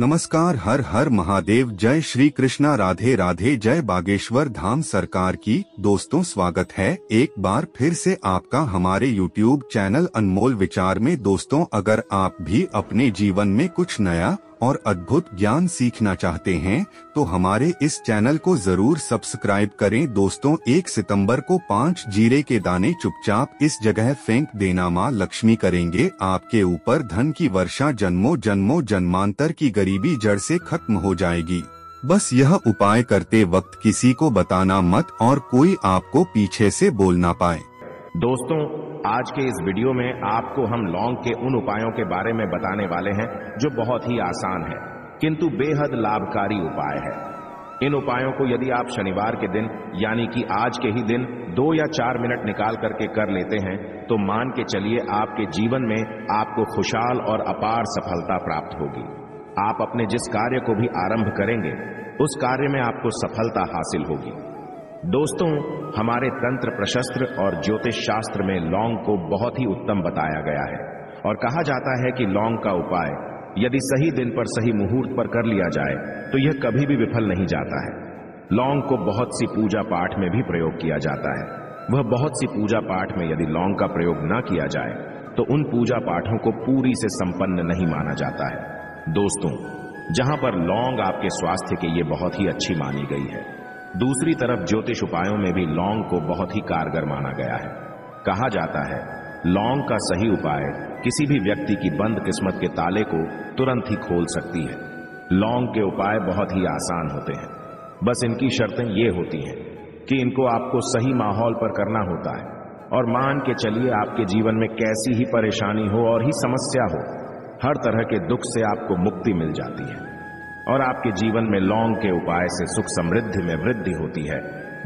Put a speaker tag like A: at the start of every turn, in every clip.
A: नमस्कार। हर हर महादेव। जय श्री कृष्णा। राधे राधे। जय बागेश्वर धाम सरकार की। दोस्तों, स्वागत है एक बार फिर से आपका हमारे YouTube चैनल अनमोल विचार में। दोस्तों, अगर आप भी अपने जीवन में कुछ नया और अद्भुत ज्ञान सीखना चाहते हैं तो हमारे इस चैनल को जरूर सब्सक्राइब करें। दोस्तों, 1 सितंबर को 5 जीरे के दाने चुपचाप इस जगह फेंक देना। माँ लक्ष्मी करेंगे आपके ऊपर धन की वर्षा। जन्मों जन्मों जन्मांतर की गरीबी जड़ से खत्म हो जाएगी। बस यह उपाय करते वक्त किसी को बताना मत और कोई आपको पीछे से बोल ना पाए।
B: दोस्तों, आज के इस वीडियो में आपको हम लौंग के उन उपायों के बारे में बताने वाले हैं जो बहुत ही आसान है किंतु बेहद लाभकारी उपाय है। इन उपायों को यदि आप शनिवार के दिन यानी कि आज के ही दिन 2 या 4 मिनट निकाल करके कर लेते हैं तो मान के चलिए आपके जीवन में आपको खुशहाल और अपार सफलता प्राप्त होगी। आप अपने जिस कार्य को भी आरंभ करेंगे उस कार्य में आपको सफलता हासिल होगी। दोस्तों, हमारे तंत्र प्रशस्त्र और ज्योतिष शास्त्र में लौंग को बहुत ही उत्तम बताया गया है और कहा जाता है कि लौंग का उपाय यदि सही दिन पर सही मुहूर्त पर कर लिया जाए तो यह कभी भी विफल नहीं जाता है। लौंग को बहुत सी पूजा पाठ में भी प्रयोग किया जाता है। वह बहुत सी पूजा पाठ में यदि लौंग का प्रयोग न किया जाए तो उन पूजा पाठों को पूरी से संपन्न नहीं माना जाता है। दोस्तों, जहां पर लौंग आपके स्वास्थ्य के लिए बहुत ही अच्छी मानी गई है, दूसरी तरफ ज्योतिष उपायों में भी लौंग को बहुत ही कारगर माना गया है। कहा जाता है लौंग का सही उपाय किसी भी व्यक्ति की बंद किस्मत के ताले को तुरंत ही खोल सकती है। लौंग के उपाय बहुत ही आसान होते हैं, बस इनकी शर्तें ये होती हैं कि इनको आपको सही माहौल पर करना होता है और मान के चलिए आपके जीवन में कैसी ही परेशानी हो और ही समस्या हो, हर तरह के दुख से आपको मुक्ति मिल जाती है और आपके जीवन में लौंग के उपाय से सुख समृद्धि में वृद्धि होती है।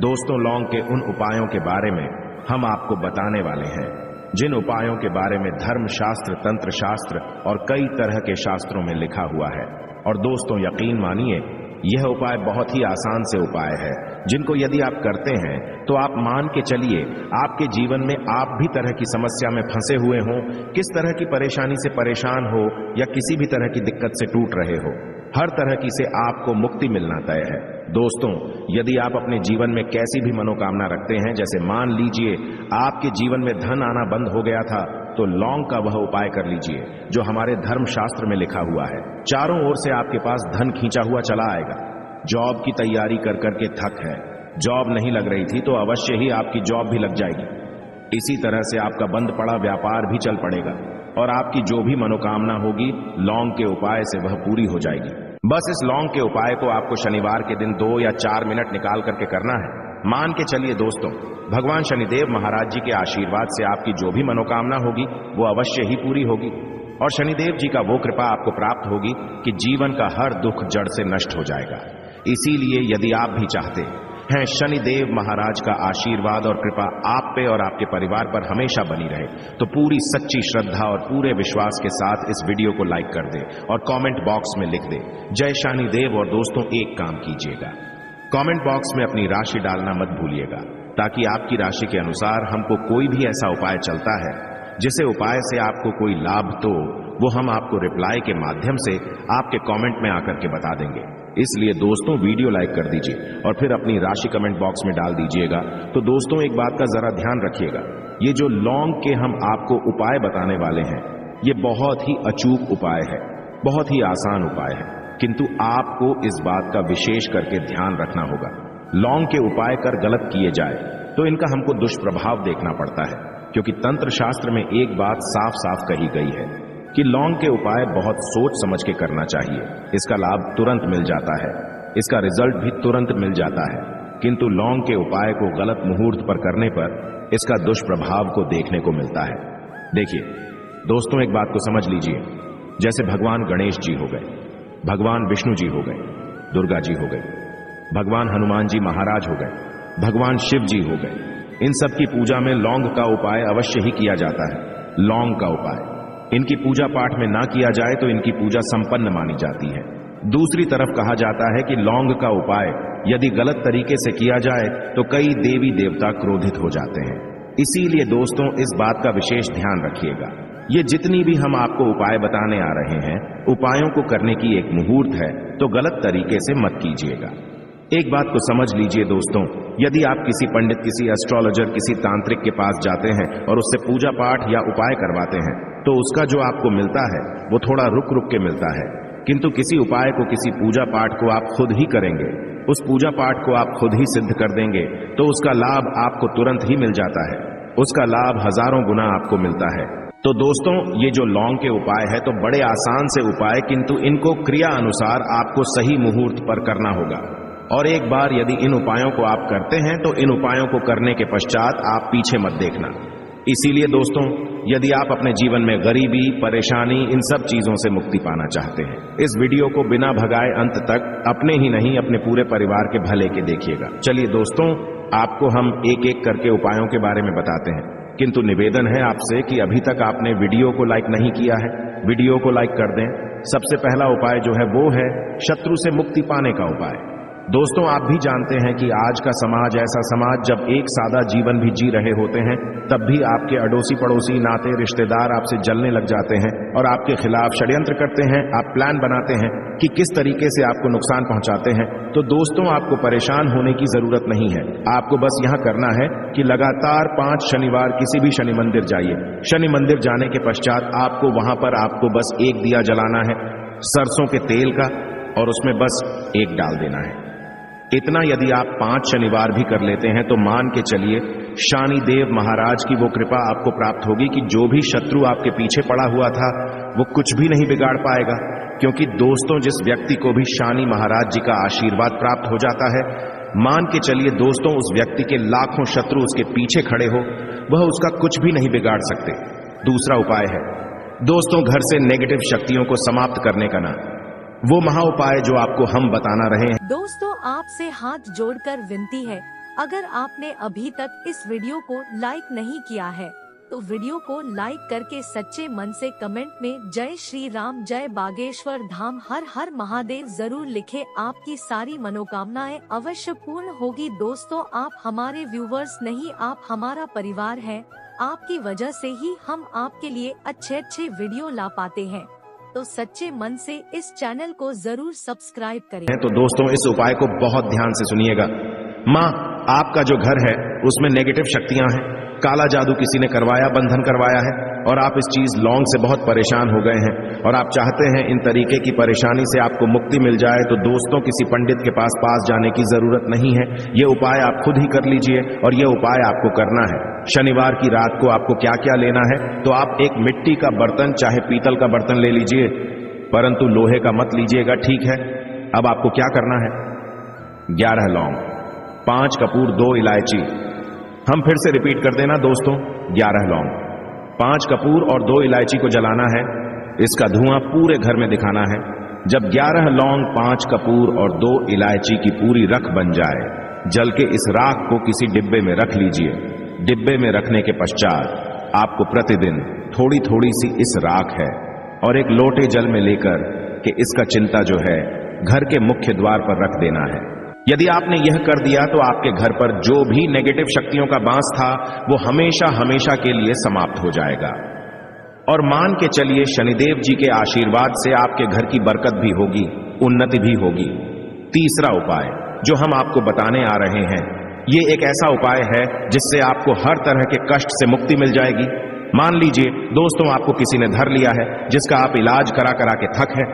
B: दोस्तों, लौंग के उन उपायों के बारे में हम आपको बताने वाले हैं जिन उपायों के बारे में धर्म शास्त्र, तंत्र शास्त्र और कई तरह के शास्त्रों में लिखा हुआ है। और दोस्तों, यकीन मानिए यह उपाय बहुत ही आसान से उपाय है जिनको यदि आप करते हैं तो आप मान के चलिए आपके जीवन में आप भी तरह की समस्या में फंसे हुए हों, किस तरह की परेशानी से परेशान हो या किसी भी तरह की दिक्कत से टूट रहे हो, हर तरह की से आपको मुक्ति मिलना तय है। दोस्तों, यदि आप अपने जीवन में कैसी भी मनोकामना रखते हैं, जैसे मान लीजिए आपके जीवन में धन आना बंद हो गया था, तो लौंग का वह उपाय कर लीजिए जो हमारे धर्म शास्त्र में लिखा हुआ है। चारों ओर से आपके पास धन खींचा हुआ चला आएगा। जॉब की तैयारी कर करके थक है, जॉब नहीं लग रही थी तो अवश्य ही आपकी जॉब भी लग जाएगी। इसी तरह से आपका बंद पड़ा व्यापार भी चल पड़ेगा और आपकी जो भी मनोकामना होगी लौंग के उपाय से वह पूरी हो जाएगी। बस इस लौंग के उपाय को आपको शनिवार के दिन 2 या 4 मिनट निकाल करके करना है। मान के चलिए दोस्तों, भगवान शनिदेव महाराज जी के आशीर्वाद से आपकी जो भी मनोकामना होगी वो अवश्य ही पूरी होगी और शनिदेव जी का वो कृपा आपको प्राप्त होगी कि जीवन का हर दुख जड़ से नष्ट हो जाएगा। इसीलिए यदि आप भी चाहते हैं शनिदेव महाराज का आशीर्वाद और कृपा आप पे और आपके परिवार पर हमेशा बनी रहे, तो पूरी सच्ची श्रद्धा और पूरे विश्वास के साथ इस वीडियो को लाइक कर दे और कमेंट बॉक्स में लिख दे जय शनिदेव। और दोस्तों, एक काम कीजिएगा, कमेंट बॉक्स में अपनी राशि डालना मत भूलिएगा ताकि आपकी राशि के अनुसार हमको कोई भी ऐसा उपाय चलता है जिसे उपाय से आपको कोई लाभ तो वो हम आपको रिप्लाई के माध्यम से आपके कमेंट में आकर के बता देंगे। इसलिए दोस्तों, वीडियो लाइक कर दीजिए और फिर अपनी राशि कमेंट बॉक्स में डाल दीजिएगा। तो दोस्तों, एक बात का जरा ध्यान रखिएगा, ये जो लौंग के हम आपको उपाय बताने वाले हैं ये बहुत ही अचूक उपाय है, बहुत ही आसान उपाय है, किंतु आपको इस बात का विशेष करके ध्यान रखना होगा। लौंग के उपाय कर गलत किए जाए तो इनका हमको दुष्प्रभाव देखना पड़ता है, क्योंकि तंत्र शास्त्र में एक बात साफ साफ कही गई है कि लौंग के उपाय बहुत सोच समझ के करना चाहिए। इसका लाभ तुरंत मिल जाता है, इसका रिजल्ट भी तुरंत मिल जाता है, किंतु लौंग के उपाय को गलत मुहूर्त पर करने पर इसका दुष्प्रभाव को देखने को मिलता है। देखिए दोस्तों, एक बात को समझ लीजिए, जैसे भगवान गणेश जी हो गए, भगवान विष्णु जी हो गए, दुर्गा जी हो गई, भगवान हनुमान जी महाराज हो गए, भगवान शिव जी हो गए, इन सब की पूजा में लौंग का उपाय अवश्य ही किया जाता है। लौंग का उपाय इनकी पूजा पाठ में ना किया जाए तो इनकी पूजा संपन्न मानी जाती है। दूसरी तरफ कहा जाता है कि लौंग का उपाय यदि गलत तरीके से किया जाए तो कई देवी देवता क्रोधित हो जाते हैं। इसीलिए दोस्तों, इस बात का विशेष ध्यान रखिएगा ये जितनी भी हम आपको उपाय बताने आ रहे हैं, उपायों को करने की एक मुहूर्त है, तो गलत तरीके से मत कीजिएगा। एक बात को समझ लीजिए दोस्तों, यदि आप किसी पंडित, किसी एस्ट्रोलॉजर, किसी तांत्रिक के पास जाते हैं और उससे पूजा पाठ या उपाय करवाते हैं, तो उसका जो आपको मिलता है वो थोड़ा रुक रुक के मिलता है। किंतु किसी उपाय को, किसी पूजा पाठ को आप खुद ही करेंगे, उस पूजा पाठ को आप खुद ही सिद्ध कर देंगे, तो उसका लाभ आपको तुरंत ही मिल जाता है। उसका लाभ हजारों गुना आपको मिलता है। तो दोस्तों, ये जो लौंग के उपाय है तो बड़े आसान से उपाय, किंतु इनको क्रिया अनुसार आपको सही मुहूर्त पर करना होगा। और एक बार यदि इन उपायों को आप करते हैं तो इन उपायों को करने के पश्चात आप पीछे मत देखना। इसीलिए दोस्तों, यदि आप अपने जीवन में गरीबी, परेशानी, इन सब चीजों से मुक्ति पाना चाहते हैं, इस वीडियो को बिना भगाए अंत तक अपने ही नहीं अपने पूरे परिवार के भले के देखिएगा। चलिए दोस्तों, आपको हम एक एक करके उपायों के बारे में बताते हैं, किंतु निवेदन है आपसे कि अभी तक आपने वीडियो को लाइक नहीं किया है, वीडियो को लाइक कर दें। सबसे पहला उपाय जो है वो है शत्रु से मुक्ति पाने का उपाय। दोस्तों, आप भी जानते हैं कि आज का समाज ऐसा समाज, जब एक सादा जीवन भी जी रहे होते हैं तब भी आपके अड़ोसी पड़ोसी, नाते रिश्तेदार आपसे जलने लग जाते हैं और आपके खिलाफ षड्यंत्र करते हैं। आप प्लान बनाते हैं कि किस तरीके से आपको नुकसान पहुंचाते हैं। तो दोस्तों, आपको परेशान होने की जरूरत नहीं है। आपको बस यहां करना है कि लगातार 5 शनिवार किसी भी शनि मंदिर जाइए। शनि मंदिर जाने के पश्चात आपको वहां पर आपको बस एक दिया जलाना है सरसों के तेल का, और उसमें बस एक डाल देना है। इतना यदि आप 5 शनिवार भी कर लेते हैं तो मान के चलिए शनिदेव महाराज की वो कृपा आपको प्राप्त होगी कि जो भी शत्रु आपके पीछे पड़ा हुआ था वो कुछ भी नहीं बिगाड़ पाएगा। क्योंकि दोस्तों, जिस व्यक्ति को भी शनि महाराज जी का आशीर्वाद प्राप्त हो जाता है, मान के चलिए दोस्तों, उस व्यक्ति के लाखों शत्रु उसके पीछे खड़े हो, वह उसका कुछ भी नहीं बिगाड़ सकते। दूसरा उपाय है दोस्तों, घर से नेगेटिव शक्तियों को समाप्त करने का ना, वो महा उपाय जो आपको हम बताना रहे हैं।
C: दोस्तों, आपसे हाथ जोड़कर विनती है, अगर आपने अभी तक इस वीडियो को लाइक नहीं किया है तो वीडियो को लाइक करके सच्चे मन से कमेंट में जय श्री राम, जय बागेश्वर धाम, हर हर महादेव जरूर लिखें। आपकी सारी मनोकामनाएं अवश्य पूर्ण होगी। दोस्तों, आप हमारे व्यूवर्स नहीं, आप हमारा परिवार हैं। आपकी वजह से ही हम आपके लिए अच्छे अच्छे वीडियो ला पाते हैं, तो सच्चे मन से इस चैनल को जरूर सब्सक्राइब करें।
B: तो दोस्तों, इस उपाय को बहुत ध्यान से सुनिएगा। माँ, आपका जो घर है उसमें नेगेटिव शक्तियां हैं, काला जादू किसी ने करवाया, बंधन करवाया है, और आप इस चीज लौंग से बहुत परेशान हो गए हैं और आप चाहते हैं इन तरीके की परेशानी से आपको मुक्ति मिल जाए। तो दोस्तों, किसी पंडित के पास जाने की जरूरत नहीं है। ये उपाय आप खुद ही कर लीजिए, और ये उपाय आपको करना है। शनिवार की रात को आपको क्या क्या लेना है, तो आप एक मिट्टी का बर्तन, चाहे पीतल का बर्तन ले लीजिए, परंतु लोहे का मत लीजिएगा, ठीक है। अब आपको क्या करना है, 11 लौंग, 5 कपूर, 2 इलायची। हम फिर से रिपीट कर देना दोस्तों, 11 लौंग, 5 कपूर और 2 इलायची को जलाना है। इसका धुआं पूरे घर में दिखाना है। जब 11 लौंग, 5 कपूर और 2 इलायची की पूरी रख बन जाए, जल के इस राख को किसी डिब्बे में रख लीजिए। डिब्बे में रखने के पश्चात आपको प्रतिदिन थोड़ी थोड़ी सी इस राख है और एक लोटे जल में लेकर कि इसका चिंता जो है घर के मुख्य द्वार पर रख देना है। यदि आपने यह कर दिया तो आपके घर पर जो भी नेगेटिव शक्तियों का बांस था वो हमेशा हमेशा के लिए समाप्त हो जाएगा। और मान के चलिए शनिदेव जी के आशीर्वाद से आपके घर की बरकत भी होगी, उन्नति भी होगी। तीसरा उपाय जो हम आपको बताने आ रहे हैं, ये एक ऐसा उपाय है जिससे आपको हर तरह के कष्ट से मुक्ति मिल जाएगी। मान लीजिए दोस्तों, आपको किसी ने धर लिया है जिसका आप इलाज करा करा के थक है,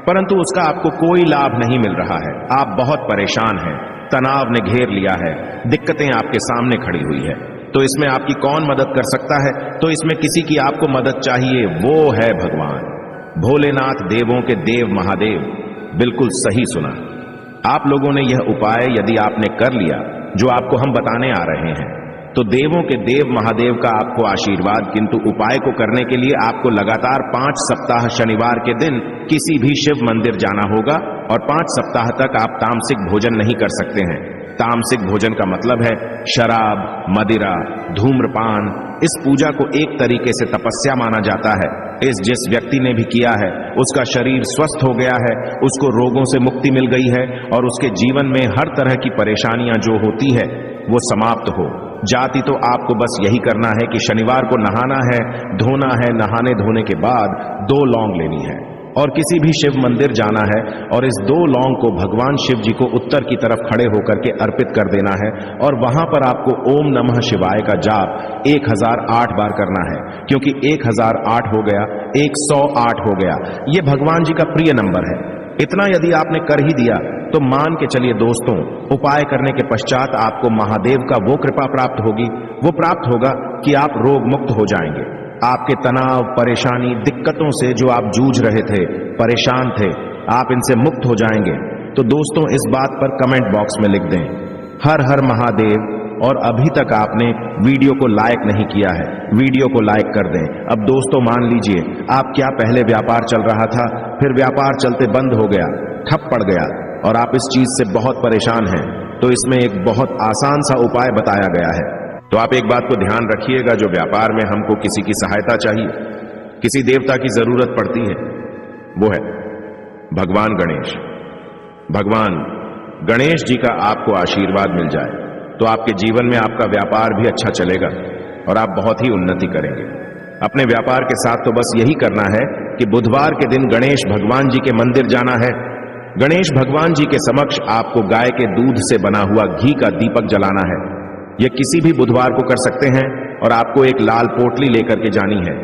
B: परंतु उसका आपको कोई लाभ नहीं मिल रहा है। आप बहुत परेशान हैं, तनाव ने घेर लिया है, दिक्कतें आपके सामने खड़ी हुई है। तो इसमें आपकी कौन मदद कर सकता है? तो इसमें किसी की आपको मदद चाहिए, वो है भगवान भोलेनाथ, देवों के देव महादेव। बिल्कुल सही सुना। आप लोगों ने यह उपाय यदि आपने कर लिया जो आपको हम बताने आ रहे हैं, तो देवों के देव महादेव का आपको आशीर्वाद। किंतु उपाय को करने के लिए आपको लगातार 5 सप्ताह शनिवार के दिन किसी भी शिव मंदिर जाना होगा, और 5 सप्ताह तक आप तामसिक भोजन नहीं कर सकते हैं। तामसिक भोजन का मतलब है शराब, मदिरा, धूम्रपान। इस पूजा को एक तरीके से तपस्या माना जाता है। जिस व्यक्ति ने भी किया है उसका शरीर स्वस्थ हो गया है, उसको रोगों से मुक्ति मिल गई है और उसके जीवन में हर तरह की परेशानियां जो होती है वो समाप्त हो। जाति तो आपको बस यही करना है कि शनिवार को नहाना है, धोना है, नहाने धोने के बाद 2 लौंग लेनी है और किसी भी शिव मंदिर जाना है और इस 2 लौंग को भगवान शिव जी को उत्तर की तरफ खड़े होकर के अर्पित कर देना है और वहां पर आपको ओम नमः शिवाय का जाप 1008 बार करना है, क्योंकि 1008 हो गया 108 हो गया, ये भगवान जी का प्रिय नंबर है। इतना यदि आपने कर ही दिया तो मान के चलिए दोस्तों, उपाय करने के पश्चात आपको महादेव का वो कृपा प्राप्त होगी, वो प्राप्त होगा कि आप रोग मुक्त हो जाएंगे। आपके तनाव, परेशानी, दिक्कतों से जो आप जूझ रहे थे, परेशान थे, आप इनसे मुक्त हो जाएंगे। तो दोस्तों इस बात पर कमेंट बॉक्स में लिख दें हर हर महादेव। और अभी तक आपने वीडियो को लाइक नहीं किया है, वीडियो को लाइक कर दें। अब दोस्तों मान लीजिए आप क्या पहले व्यापार चल रहा था, फिर व्यापार चलते बंद हो गया, ठप पड़ गया और आप इस चीज से बहुत परेशान हैं, तो इसमें एक बहुत आसान सा उपाय बताया गया है। तो आप एक बात को ध्यान रखिएगा, जो व्यापार में हमको किसी की सहायता चाहिए, किसी देवता की जरूरत पड़ती है, वो है भगवान गणेश। भगवान गणेश जी का आपको आशीर्वाद मिल जाए तो आपके जीवन में आपका व्यापार भी अच्छा चलेगा और आप बहुत ही उन्नति करेंगे। अपने व्यापार के साथ तो बस यही करना है कि बुधवार के दिन गणेश भगवान जी के मंदिर जाना है। गणेश भगवान जी के समक्ष आपको गाय के दूध से बना हुआ घी का दीपक जलाना है। यह किसी भी बुधवार को कर सकते हैं और आपको एक लाल पोटली लेकर के जानी है।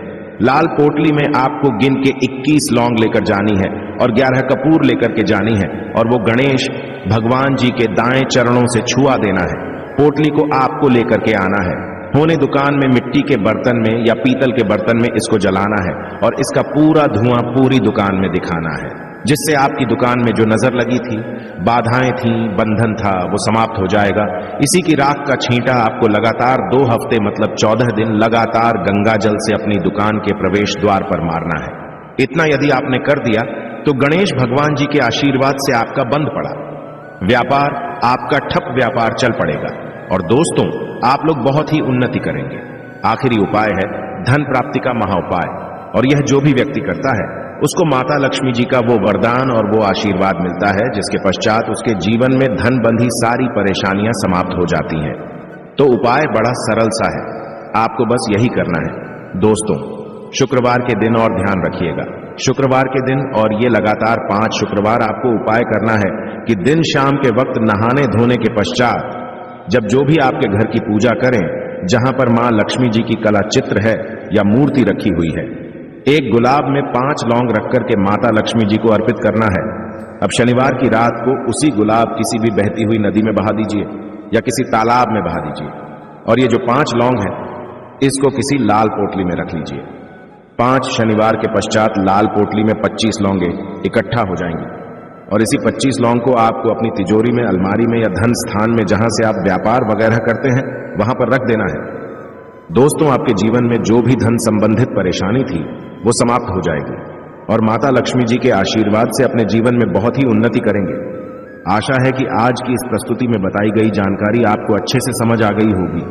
B: लाल पोटली में आपको गिन के 21 लौंग लेकर जानी है और 11 कपूर लेकर के जानी है और वो गणेश भगवान जी के दाएं चरणों से छुआ देना है। पोटली को आपको लेकर के आना है। होने दुकान में मिट्टी के बर्तन में या पीतल के बर्तन में इसको जलाना है और इसका पूरा धुआं पूरी दुकान में दिखाना है, जिससे आपकी दुकान में जो नजर लगी थी, बाधाएं थी, बंधन था, वो समाप्त हो जाएगा। इसी की राख का छींटा आपको लगातार 2 हफ्ते मतलब 14 दिन लगातार गंगा जल से अपनी दुकान के प्रवेश द्वार पर मारना है। इतना यदि आपने कर दिया तो गणेश भगवान जी के आशीर्वाद से आपका बंद पड़ा व्यापार, आपका ठप व्यापार चल पड़ेगा और दोस्तों आप लोग बहुत ही उन्नति करेंगे। आखिरी उपाय है धन प्राप्ति का महाउपाय, और यह जो भी व्यक्ति करता है उसको माता लक्ष्मी जी का वो वरदान और वो आशीर्वाद मिलता है, जिसके पश्चात उसके जीवन में धन बंधी सारी परेशानियां समाप्त हो जाती हैं। तो उपाय बड़ा सरल सा है, आपको बस यही करना है। दोस्तों शुक्रवार के दिन और ध्यान रखिएगा, शुक्रवार के दिन और ये लगातार 5 शुक्रवार आपको उपाय करना है कि दिन शाम के वक्त नहाने धोने के पश्चात जब जो भी आपके घर की पूजा करें, जहां पर मां लक्ष्मी जी की कला चित्र है या मूर्ति रखी हुई है, एक गुलाब में 5 लौंग रख करके माता लक्ष्मी जी को अर्पित करना है। अब शनिवार की रात को उसी गुलाब किसी भी बहती हुई नदी में बहा दीजिए या किसी तालाब में बहा दीजिए और ये जो 5 लौंग है इसको किसी लाल पोटली में रख लीजिए। 5 शनिवार के पश्चात लाल पोटली में 25 लौंगे इकट्ठा हो जाएंगी और इसी 25 लौंग को आपको अपनी तिजोरी में, अलमारी में या धन स्थान में जहां से आप व्यापार वगैरह करते हैं वहां पर रख देना है। दोस्तों आपके जीवन में जो भी धन संबंधित परेशानी थी वो समाप्त हो जाएगी और माता लक्ष्मी जी के आशीर्वाद से अपने जीवन में बहुत ही उन्नति करेंगे। आशा है कि आज की इस प्रस्तुति में बताई गई जानकारी आपको अच्छे से समझ आ गई होगी।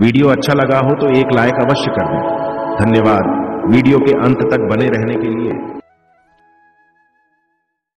B: वीडियो अच्छा लगा हो तो एक लाइक अवश्य कर दें। धन्यवाद वीडियो के अंत तक बने रहने के लिए।